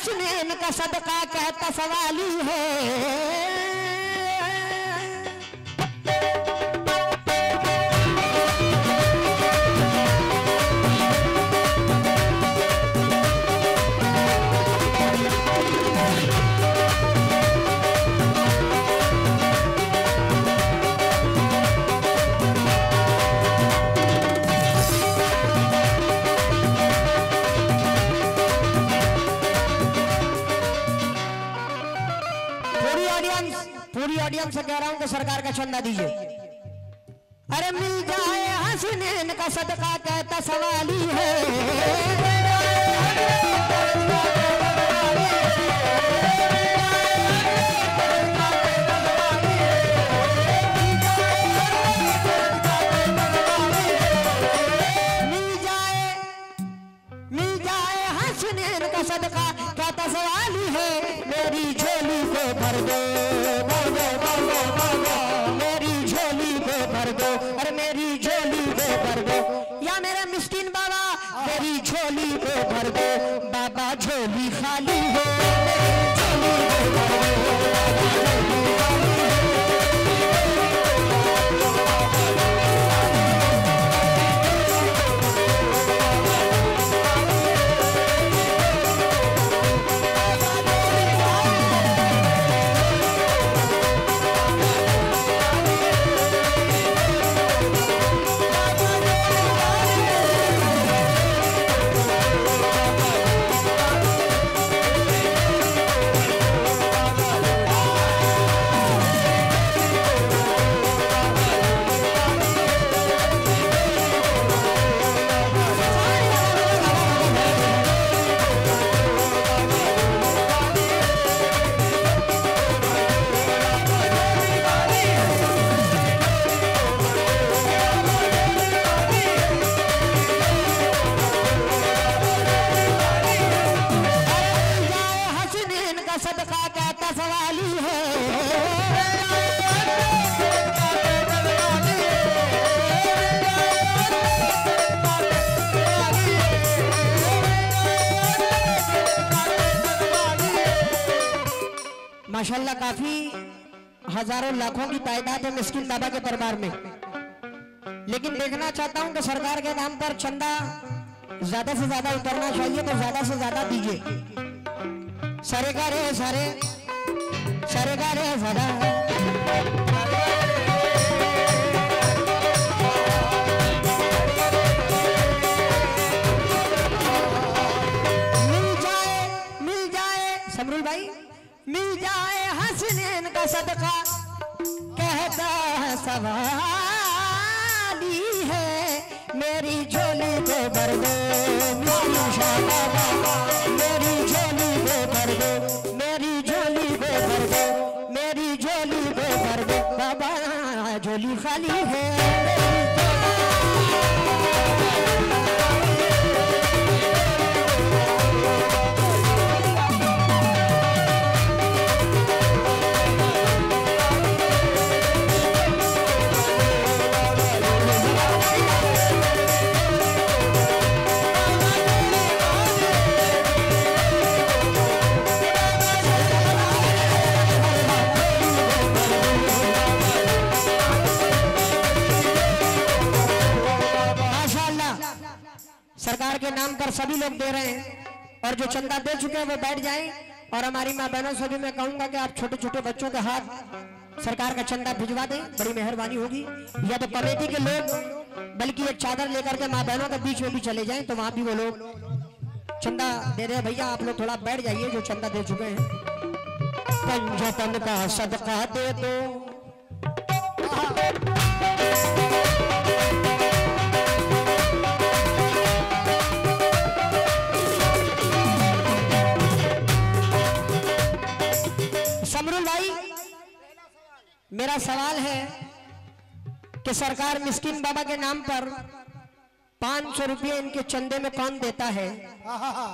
हसनैन का सदका कहता सवाली है। पूरी ऑडियंस से कह रहा हूं कि सरकार का चंदा दीजिए। अरे मिल जाए हसनैन का सदका कहता सवाली है। मिल जाए हसनैन का सदका कहता सवाली है। मेरी झोली को भर दो, मेरी झोली को भर दो, अरे मेरी झोली को भर दो, या मेरे मिस्किन बाबा मेरी झोली को भर दो। बाबा झोली खाली है, झोली को भर दो। सदका कहता सवाली है। माशाल्लाह काफी हजारों लाखों की तादाद है मिस्किन बाबा के दरबार में, लेकिन देखना चाहता हूं कि सरकार के नाम पर चंदा ज्यादा से ज्यादा उतरना चाहिए, तो ज्यादा से ज्यादा दीजिए। सारे गा रे सारे सारे गा रे सारा मिल जाए समरुल भाई, मिल जाए हसनैन का सदका कहता है सवाली है। मेरी झोली को भर दो, मेरी झोली को भर दो, मेरी झोली को भर दो, मेरी झोली को भर दो। बाबा झोली खाली है। सरकार के नाम पर सभी लोग दे रहे हैं, और जो चंदा दे चुके हैं वो बैठ जाएं। और हमारी माँ बहनों से भी मैं कहूंगा कि आप छोटे छोटे बच्चों के हाथ सरकार का चंदा भिजवा दें, बड़ी मेहरबानी होगी। या तो कमेटी के लोग बल्कि एक चादर लेकर के माँ बहनों के बीच में भी चले जाएं, तो वहां भी वो लोग चंदा दे रहे हैं। भैया आप लोग थोड़ा बैठ जाइए जो चंदा दे चुके हैं। पंजतन का सदका दे दो, समरुल भाई मेरा सवाल है कि सरकार मिस्किन बाबा के नाम पर 500 रुपये इनके चंदे में कौन देता है?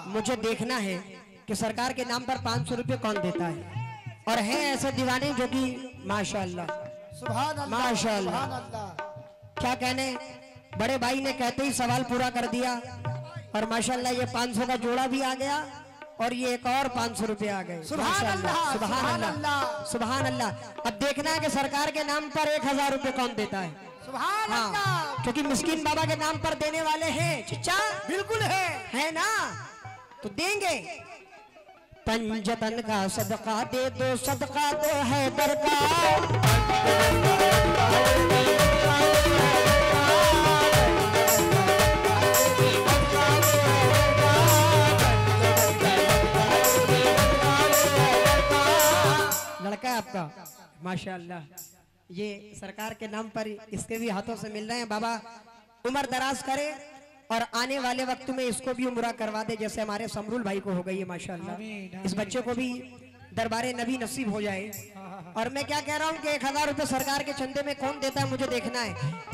मुझे देखना है कि सरकार के नाम पर 500 रुपये कौन देता है। और हैं ऐसे दीवाने जो कि माशाअल्लाह माशाअल्लाह, क्या कहने, बड़े भाई ने कहते ही सवाल पूरा कर दिया। और माशाअल्लाह ये 500 का जोड़ा भी आ गया और ये एक और 500 रुपये आ गए। सुभान अल्लाह, सुभान अल्लाह, सुभान अल्लाह। अब देखना है कि सरकार के नाम पर 1000 रुपये कौन देता है। सुभान अल्लाह। क्योंकि मिस्कीन बाबा के नाम पर देने वाले हैं चिच्चा, बिल्कुल है ना, तो देंगे। पंजतन का सदका दे दो, सदका दो है दरकार। लड़का है आपका माशाअल्लाह, ये सरकार के नाम पर इसके भी हाथों से मिल रहे हैं। बाबा उम्र दराज करे और आने वाले वक्त में इसको भी उम्रा करवा दे, जैसे हमारे समरुल भाई को हो गई है माशाअल्लाह। इस बच्चे को भी दरबारे नबी नसीब हो जाए। और मैं क्या कह रहा हूँ कि 1000 रुपये सरकार के चंदे में कौन देता है मुझे देखना है।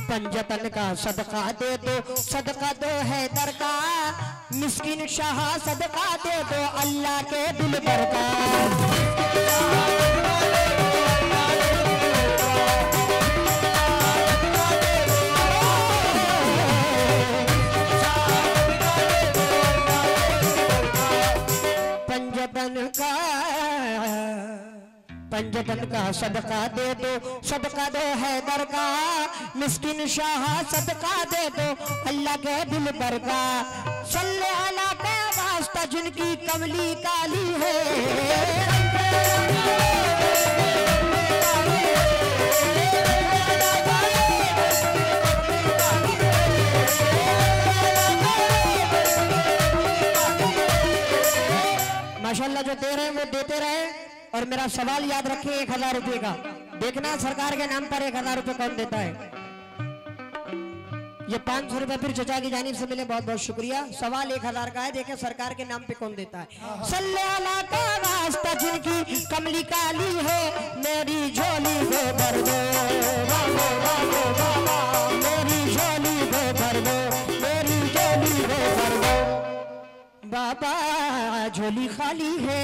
पंजतन का सदका दे दो, सदका दो है दरकार। मिस्किन शाह सदका दे दो, अल्लाह के दिल बरकार। पंजतन का सदका दे दो, सदका दो है दरगाह। मिस्किन शाह सदका दे दो, अल्लाह के दिल बरगाह। सल्ले अला का वास्ता जिनकी कमली काली है। माशाअल्लाह जो दे रहे हैं वो देते रहे। और मेरा सवाल याद रखें 1000 रुपये का। देखना सरकार के नाम पर 1000 रुपये कौन देता है। ये 500 रुपये फिर चचा की जानिब से मिले, बहुत बहुत शुक्रिया। सवाल 1000 का है, देखें सरकार के नाम पे कौन देता है। सल्ले अला का वास्ता जिनकी कमली काली है, मेरी झोली को भर दो, मेरी झोली को भर दो, मेरी झोली को भर दो। बाबा झोली खाली है।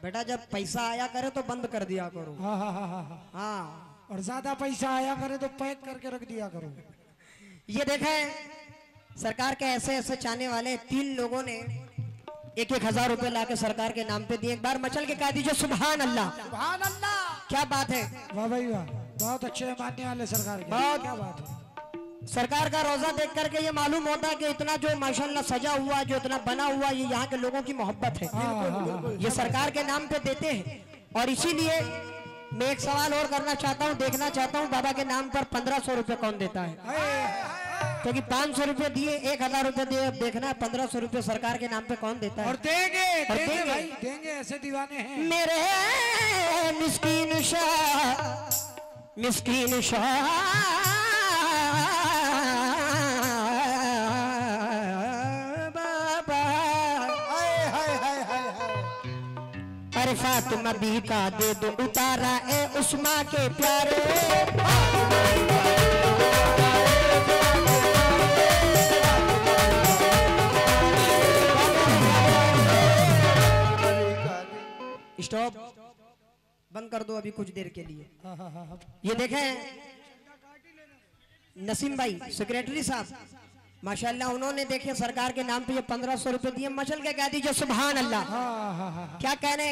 बेटा जब पैसा आया करे तो बंद कर दिया करो। हाँ, और ज्यादा पैसा आया करे तो पैक करके रख दिया करो। ये देखें सरकार के ऐसे ऐसे चाहने वाले 3 लोगों ने 1,000 रुपए लाके सरकार के नाम पे दिए। एक बार मचल के कह दीजिए सुभान अल्लाह। सुभान अल्लाह, क्या बात है। वाह भाई वाह, बहुत अच्छे मानने वाले सरकार के। बहुत क्या बात है। सरकार का रोजा देख करके ये मालूम होता है कि इतना जो माशाल्लाह सजा हुआ, जो इतना बना हुआ, ये यहाँ के लोगों की मोहब्बत है। ये सरकार के नाम पे देते हैं। और इसीलिए मैं एक सवाल और करना चाहता हूँ, देखना चाहता हूँ बाबा के नाम पर 1500 रुपए कौन देता है। क्योंकि 500 रुपए दिए, 1000 रुपए दिए, अब देखना है 1500 रुपए सरकार के नाम पे कौन देता है। और देंगे भाई, देंगे, ऐसे दीवाने हैं। मेरे मिस्कीन शाह, मिस्कीन शाह फातिमा भी का दे दो उतारा ए उस्मा के प्यारे। स्टॉप बंद कर दो अभी कुछ देर के लिए। ये देखें नसीम भाई सेक्रेटरी साहब माशाल्लाह, उन्होंने देखे सरकार के नाम पे ये 1500 रुपए दिए। मचल के कह दीजिए सुभान अल्लाह। क्या कहने।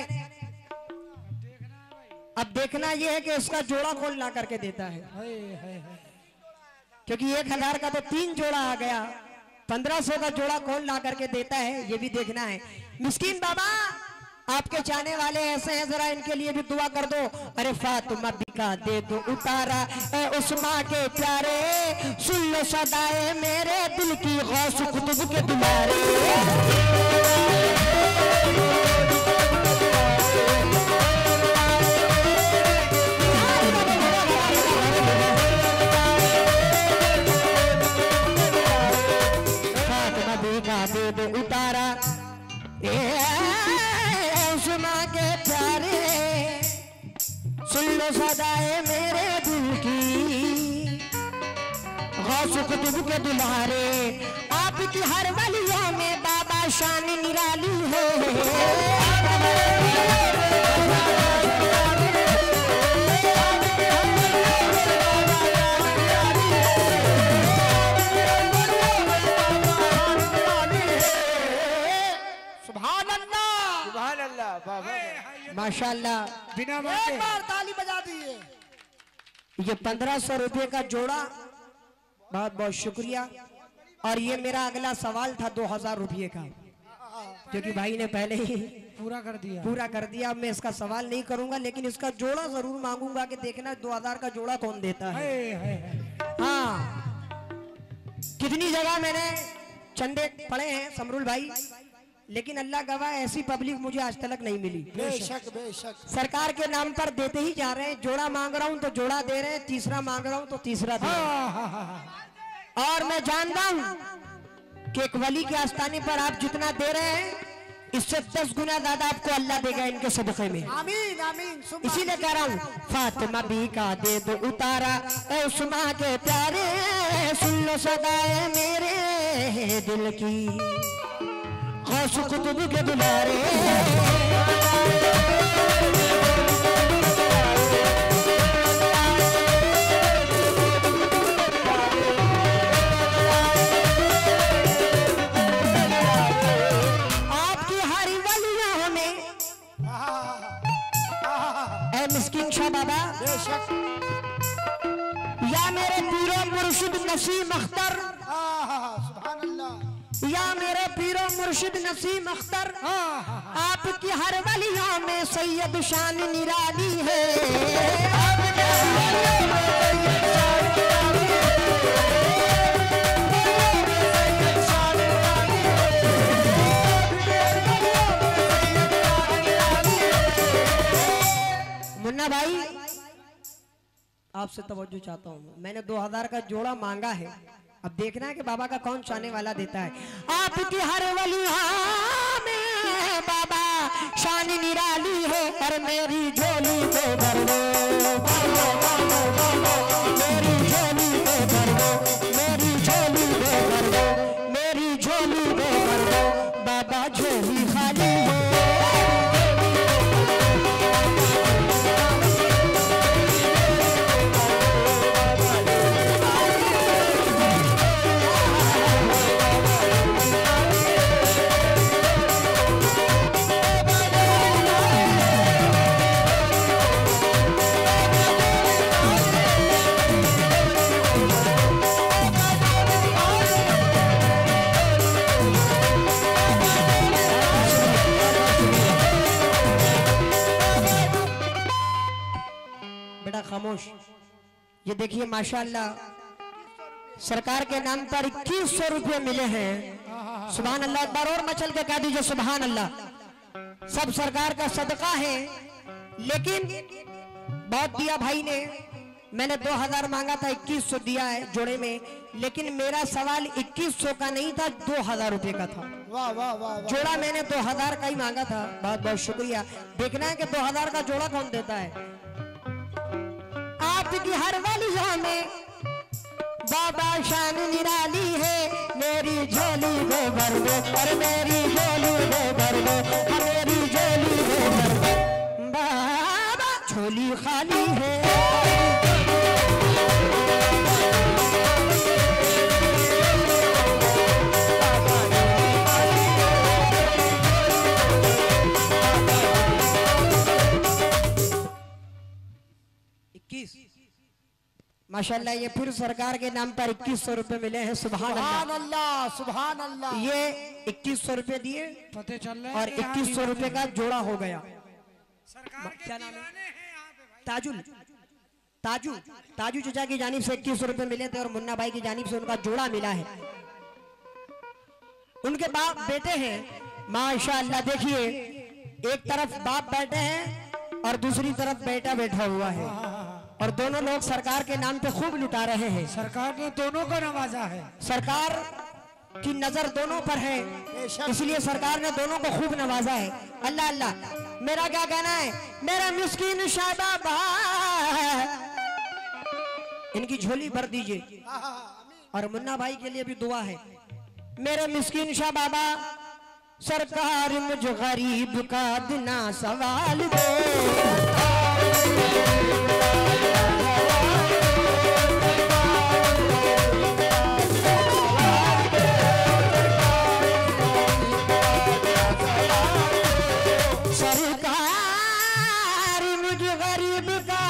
अब देखना ये है कि उसका जोड़ा कौन ला करके देता है। क्योंकि 1000 का तो 3 जोड़ा आ गया, 1500 का जोड़ा कौन ला करके देता है ये भी देखना है। मिस्कीन बाबा आपके चाहने वाले ऐसे हैं, जरा इनके लिए भी दुआ कर दो। अरे फातिमा बिका दे दो उतारा ए उस्मा के प्यारे, सुन लो सदाए मेरे दिल की गौस कुतुब के दुलारे। फातिमा बिका दे दो उतारा उस्मा के प्यारे, सुन लो सदाए मेरे दिल की गौस कुतुब के दुलारे, आपकी हर वलियों में बाबा शान निराली है। माशाल्लाह, बिना एक बार ताली बजा दीजिए। ये 1500 रुपये का जोड़ा, बहुत बहुत शुक्रिया। और ये मेरा अगला सवाल था 2000 रुपये का, जो कि भाई ने पहले ही पूरा कर दिया। अब मैं इसका सवाल नहीं करूंगा, लेकिन इसका जोड़ा जरूर मांगूंगा कि देखना 2000 का जोड़ा कौन देता है। हाँ, कितनी जगह मैंने चंदे पड़े हैं समरुल भाई, लेकिन अल्लाह गवाह ऐसी पब्लिक मुझे आज तक नहीं मिली। बेशक बेशक सरकार के नाम पर देते ही जा रहे हैं। जोड़ा मांग रहा हूं तो जोड़ा दे रहे हैं, तीसरा मांग रहा हूं तो तीसरा दे रहे हैं। और मैं जानता हूं कि एक वली के आस्थाने पर आप जितना दे रहे हैं, इससे 10 गुना ज्यादा आपको अल्लाह देगा इनके सदक़े में। आमीन आमीन। इसीलिए कह रहा हूँ, फातिमा भी का दे दो उतारा, ए उस्मा के प्यारे, सुन लो सदाए मेरे दिल की, गौस कुतुब के दुलारे। आपकी हरी वलियों में ए मिस्किन शाह बाबा, बेशक। या मेरे पीरो मुर्शिद नसीम अख्तर, सुभान अल्लाह। या मेरे पीरो मुर्शिद नसीम अख्तर, आपकी हर वलियों में सैयद शान निराली है। मुन्ना भाई, आपसे तवज्जो चाहता हूँ। मैंने 2000 का जोड़ा मांगा है, अब देखना है कि बाबा का कौन चाहने वाला देता है। आपकी हर वलिया में बाबा शान निराली है, और मेरी झोली को भर दो, मेरी झोली को भर दो, मेरी झोली को भर दो, मेरी झोली को भर दो, बाबा झोली खाली है। खामोश। ये देखिए माशाल्लाह, सरकार के नाम पर 2100 रुपये मिले हैं। सुभान अल्लाह, एक बार और मचल के कह दीजिए सुभान अल्लाह। सब सरकार का सदका है, लेकिन बहुत दिया भाई ने। मैंने 2000 मांगा था, 2100 दिया है जोड़े में, लेकिन मेरा सवाल 2100 का नहीं था, 2000 रुपये का था। वाह वाह वाह। जोड़ा मैंने 2000 का ही मांगा था। बहुत बहुत शुक्रिया। देखना है कि 2000 का जोड़ा कौन देता है। आपकी हर वलियों में बाबा शान निराली है, मेरी झोली को भर दो, और मेरी झोली को भर दो, मेरी झोली को भर दो, बाबा झोली खाली है। माशाल्लाह, ये फिर सरकार के नाम पर 2100 रुपए मिले हैं। सुभान अल्लाह, सुभान अल्लाह। ये 2100 रुपए दिए पते चल रहे और 2100 रुपए का जोड़ा हो गया। सरकार के क्या नाम है? दीवाने हैं यहाँ पे भाई। ताजुल, ताजू ताजू चचा की जानिब से 2100 रुपए मिले थे, और मुन्ना भाई की जानिब से उनका जोड़ा मिला है। उनके बाप बेटे हैं माशाल्लाह। देखिए, एक तरफ बाप बैठे हैं और दूसरी तरफ बेटा बैठा हुआ है, और दोनों लोग सरकार के नाम पे खूब लुटा रहे हैं। सरकार ने दोनों को नवाजा है। सरकार की नजर दोनों पर है, इसलिए सरकार ने दोनों को खूब नवाजा है। अल्लाह अल्लाह। मेरा क्या कहना है, मेरा मिस्कीन शाबाबा, इनकी झोली भर दीजिए और मुन्ना भाई के लिए भी दुआ है। मेरे मिस्किन शाह बाबा, सरकार मुझ गरीब का बिना सवाल दो। सरकार मुझ गरीब का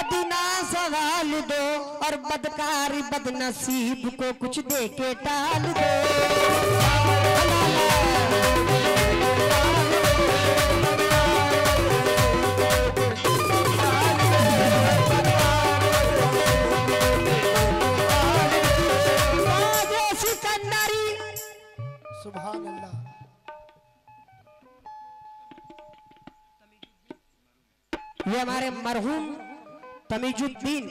बिना सवाल दो, और बदकारी बदनसीब को कुछ दे के टाल दो। सिकंदरी सुभान अल्लाह। ये हमारे मरहूम तमीजुद्दीन,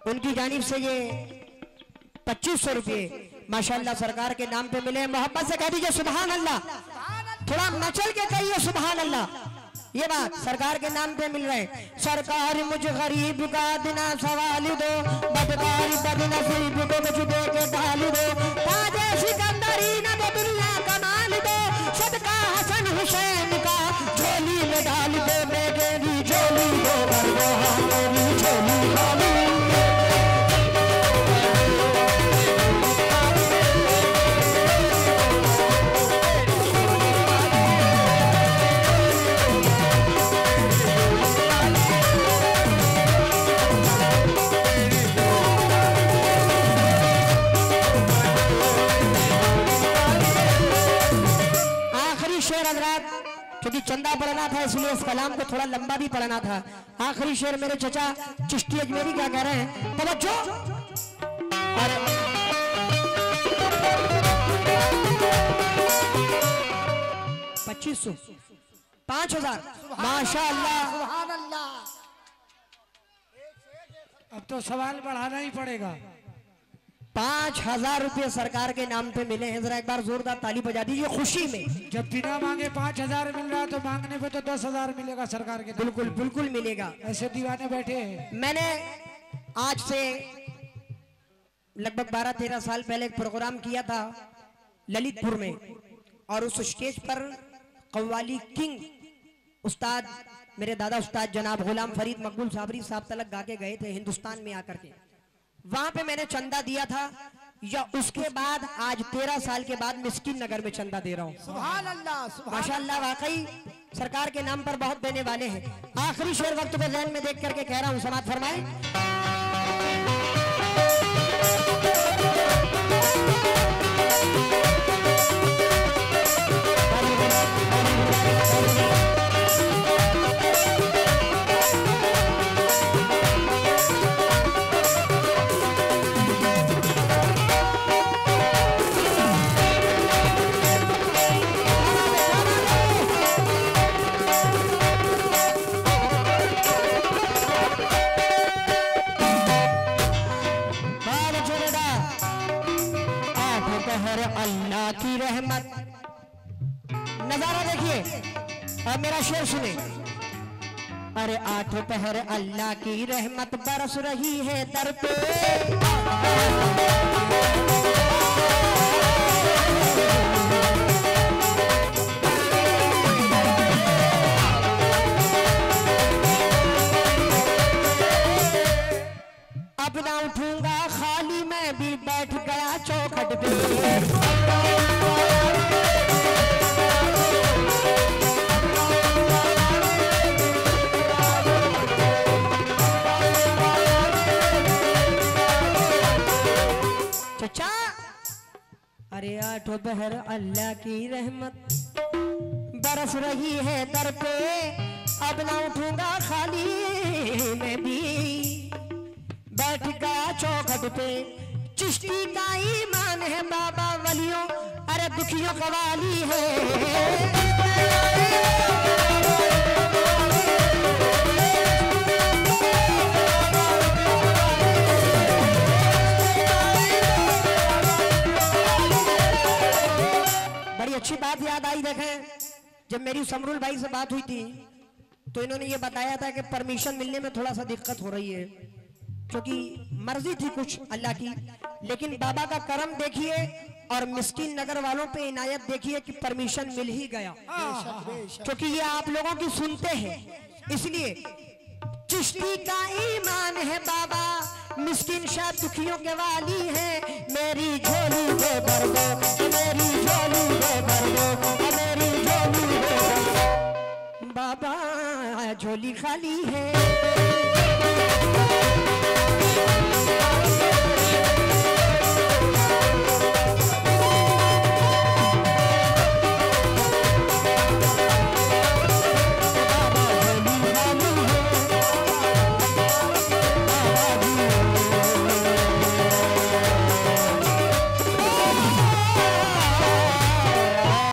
उनकी जानिब से ये 2500 रुपये माशाल्लाह सरकार के नाम पे मिले। मोहब्बत से कह दीजिए सुभान अल्लाह, थोड़ा मचल के कहिए सुभान अल्लाह। ये बात सरकार के नाम पे मिल रहे। सरकार मुझ गरीब का बिना सवाल दो, बदकारी बदनसीब को मुझ दे के डाल दो। ताजे सिकंदरी न दो दुनिया कमाल दो, सदका हसन हुसैन का झोली में डाल दो। मेरी झोली दो भर दो, हाँ मेरी झोली खाली। क्योंकि चंदा पढ़ना था इसलिए इस कलाम को थोड़ा लंबा भी पढ़ना था। आखिरी शेर मेरे चचा चिश्ती अजमेरी क्या कह रहे हैं, तवज्जो। और 2500 5000 माशाअल्लाह। सुभान अल्लाह। अब तो सवाल बढ़ाना ही पड़ेगा। 5000 रुपये सरकार के नाम पे मिले हैं। जरा एक बार जोरदार ताली बजा दीजिए खुशी में। जब बिना मांगे 5000 मिल रहा है तो मांगने पे तो 10,000 मिलेगा सरकार के। बिल्कुल बिल्कुल मिलेगा। ऐसे दीवाने बैठे हैं। मैंने आज से लगभग 12-13 साल पहले एक प्रोग्राम किया था ललितपुर में, और उस स्टेज पर कव्वाली किंग उस्ताद, मेरे दादा उस्ताद जनाब गुलाम फरीद मकबूल साबरी साहब तलक गा के गए थे हिंदुस्तान में आकर के। वहां पे मैंने चंदा दिया था, या उसके बाद आज 13 साल के बाद मिस्किन नगर में चंदा दे रहा हूँ। सुभान अल्लाह। सुभान माशाअल्लाह, वाकई सरकार के नाम पर बहुत देने वाले हैं। आखिरी शेर वक्त पे ज़हन में देख करके कह रहा हूँ, समात फरमाए। अल्लाह की रहमत, नजारा देखिए और मेरा शेर सुने। अरे 8 पहर अल्लाह की रहमत बरस रही है दर पे। अब ना उठूंगा खाली, मैं भी बैठ गया चौखट पे। चचा, अरे 8 पहर अल्लाह की रहमत बरस रही है दर पे। अब ना उठूंगा खाली, मैं भी बैठ गया चौखट पे। चिश्ती का ईमान है बाबा वलियों, अरे दुखियों का वाली है। बड़ी अच्छी बात याद आई। देखें, जब मेरी समरुल भाई से बात हुई थी तो इन्होंने ये बताया था कि परमिशन मिलने में थोड़ा सा दिक्कत हो रही है। क्योंकि मर्जी थी कुछ अल्लाह की, लेकिन बाबा का करम देखिए और मिस्किन नगर वालों पे इनायत देखिए कि परमिशन मिल ही गया, क्योंकि ये आप लोगों की सुनते हैं। इसलिए चिश्ती का ईमान है बाबा, मिस्किन शाह दुखियों के वाली है। मेरी झोली दे भर दो, मेरी झोली दे भर दो, मेरी झोली दे भर दो। बाबा झोली खाली है।